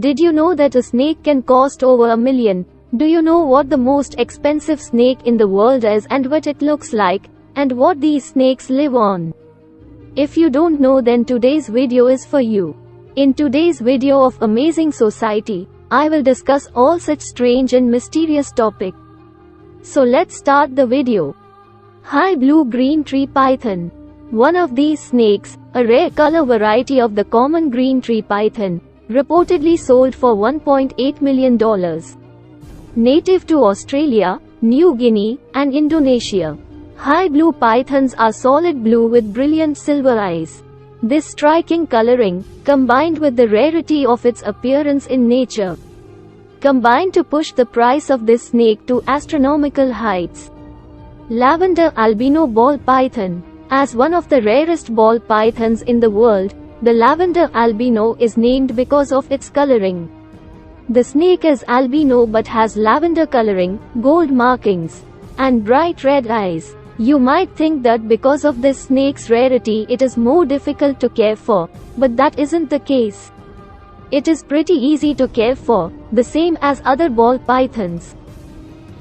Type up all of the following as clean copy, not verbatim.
Did you know that a snake can cost over $1 million? Do you know what the most expensive snake in the world is and what it looks like, and what these snakes live on? If you don't know, then today's video is for you. In today's video of Amazing Society, I will discuss all such strange and mysterious topics. So let's start the video. High blue-green tree python. One of these snakes, a rare color variety of the common green tree python, reportedly sold for $1.8 million. Native to Australia, New Guinea, and Indonesia. High blue pythons are solid blue with brilliant silver eyes. This striking coloring, combined with the rarity of its appearance in nature, combined to push the price of this snake to astronomical heights. Lavender albino ball python. As one of the rarest ball pythons in the world, the lavender albino is named because of its coloring. The snake is albino but has lavender coloring, gold markings, and bright red eyes. You might think that because of this snake's rarity it is more difficult to care for, but that isn't the case. It is pretty easy to care for, the same as other ball pythons.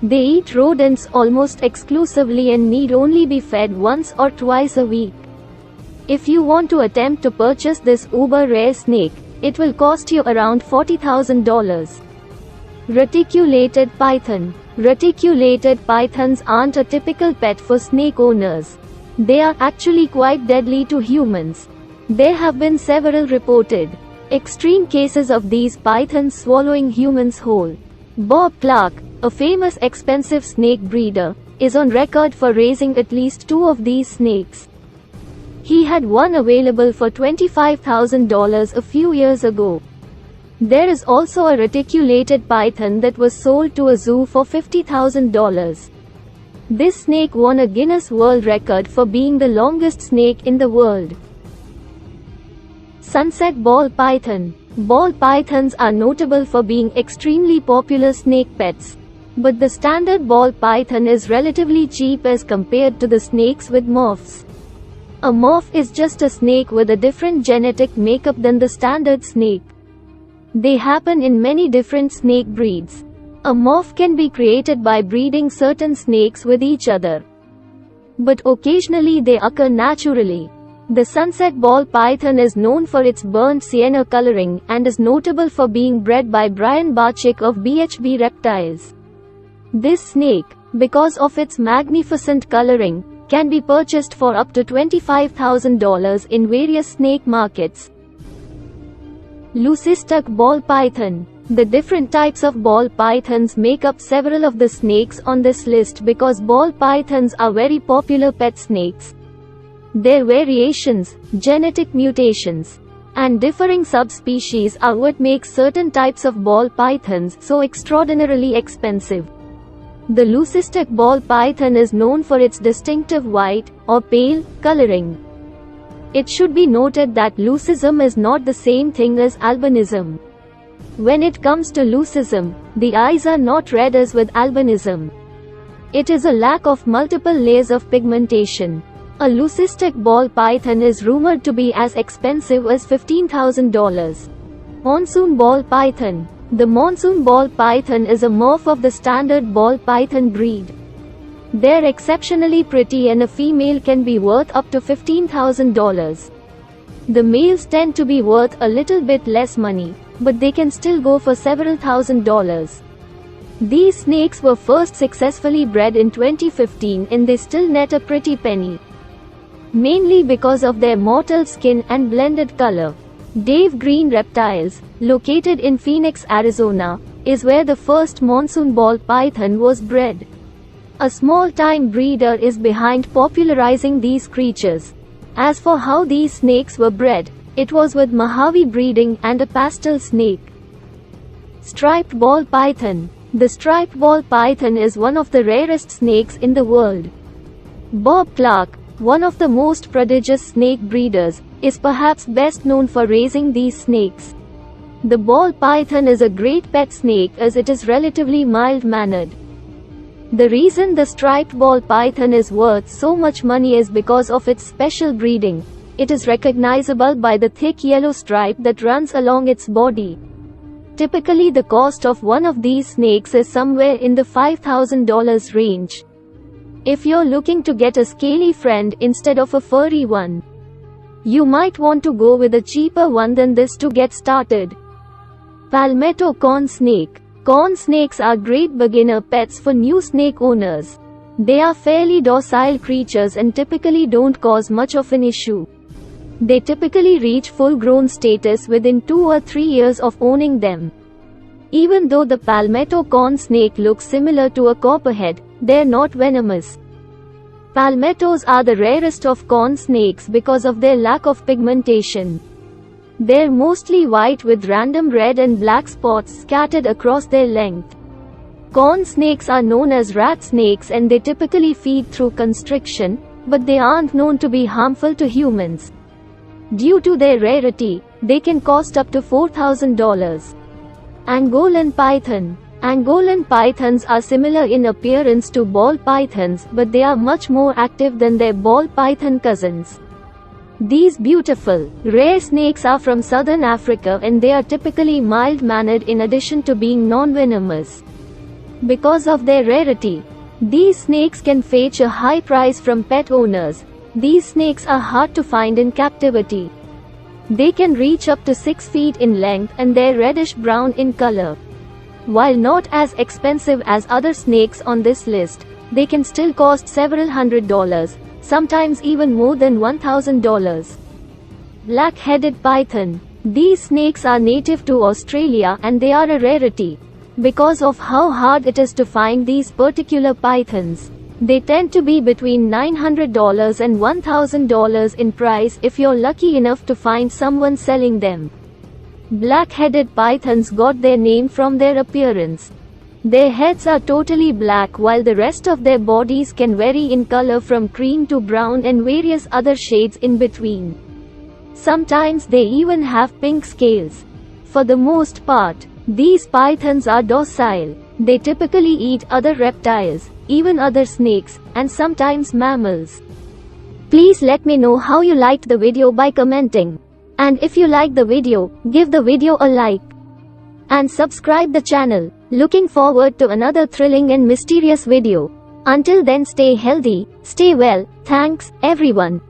They eat rodents almost exclusively and need only be fed once or twice a week. If you want to attempt to purchase this uber rare snake, it will cost you around $40,000. Reticulated python. Reticulated pythons aren't a typical pet for snake owners. They are actually quite deadly to humans. There have been several reported extreme cases of these pythons swallowing humans whole. Bob Clark, a famous expensive snake breeder, is on record for raising at least 2 of these snakes. He had one available for $25,000 a few years ago. There is also a reticulated python that was sold to a zoo for $50,000. This snake won a Guinness World Record for being the longest snake in the world. Sunset ball python. Ball pythons are notable for being extremely popular snake pets. But the standard ball python is relatively cheap as compared to the snakes with morphs. A morph is just a snake with a different genetic makeup than the standard snake. They happen in many different snake breeds. A morph can be created by breeding certain snakes with each other, but occasionally they occur naturally. The sunset ball python is known for its burnt sienna coloring and is notable for being bred by Brian Barczyk of BHB Reptiles. This snake, because of its magnificent coloring, can be purchased for up to $25,000 in various snake markets. Leucistic ball python. The different types of ball pythons make up several of the snakes on this list because ball pythons are very popular pet snakes. Their variations, genetic mutations, and differing subspecies are what makes certain types of ball pythons so extraordinarily expensive. The leucistic ball python is known for its distinctive white, or pale, coloring. It should be noted that leucism is not the same thing as albinism. When it comes to leucism, the eyes are not red as with albinism. It is a lack of multiple layers of pigmentation. A leucistic ball python is rumored to be as expensive as $15,000. Monsoon ball python. The monsoon ball python is a morph of the standard ball python breed. They're exceptionally pretty and a female can be worth up to $15,000. The males tend to be worth a little bit less money, but they can still go for several $1,000s. These snakes were first successfully bred in 2015 and they still net a pretty penny, mainly because of their mottled skin and blended color. Dave Green Reptiles, located in Phoenix, Arizona, is where the first monsoon ball python was bred. A small-time breeder is behind popularizing these creatures. As for how these snakes were bred, it was with Mojave breeding and a pastel snake. Striped ball python. The striped ball python is one of the rarest snakes in the world. Bob Clark, one of the most prodigious snake breeders, is perhaps best known for raising these snakes. The ball python is a great pet snake as it is relatively mild-mannered. The reason the striped ball python is worth so much money is because of its special breeding. It is recognizable by the thick yellow stripe that runs along its body. Typically the cost of one of these snakes is somewhere in the $5,000 range. If you're looking to get a scaly friend instead of a furry one, you might want to go with a cheaper one than this to get started. Palmetto corn snake. Corn snakes are great beginner pets for new snake owners. They are fairly docile creatures and typically don't cause much of an issue. They typically reach full-grown status within 2 or 3 years of owning them. Even though the palmetto corn snake looks similar to a copperhead, they're not venomous. Palmettos are the rarest of corn snakes because of their lack of pigmentation. They're mostly white with random red and black spots scattered across their length. Corn snakes are known as rat snakes and they typically feed through constriction, but they aren't known to be harmful to humans. Due to their rarity, they can cost up to $4,000. Angolan Python. Angolan pythons are similar in appearance to ball pythons, but they are much more active than their ball python cousins. These beautiful, rare snakes are from southern Africa and they are typically mild-mannered in addition to being non-venomous. Because of their rarity, these snakes can fetch a high price from pet owners. These snakes are hard to find in captivity. They can reach up to 6 feet in length and they're reddish-brown in color. While not as expensive as other snakes on this list, they can still cost several $100s, sometimes even more than $1,000. Black-headed python. These snakes are native to Australia and they are a rarity. Because of how hard it is to find these particular pythons, they tend to be between $900 and $1,000 in price if you're lucky enough to find someone selling them. Black-headed pythons got their name from their appearance. Their heads are totally black while the rest of their bodies can vary in color from cream to brown and various other shades in between. Sometimes they even have pink scales. For the most part, these pythons are docile. They typically eat other reptiles, even other snakes, and sometimes mammals. Please let me know how you liked the video by commenting. And if you like the video, give the video a like. And subscribe the channel. Looking forward to another thrilling and mysterious video. Until then, stay healthy, stay well. Thanks, everyone.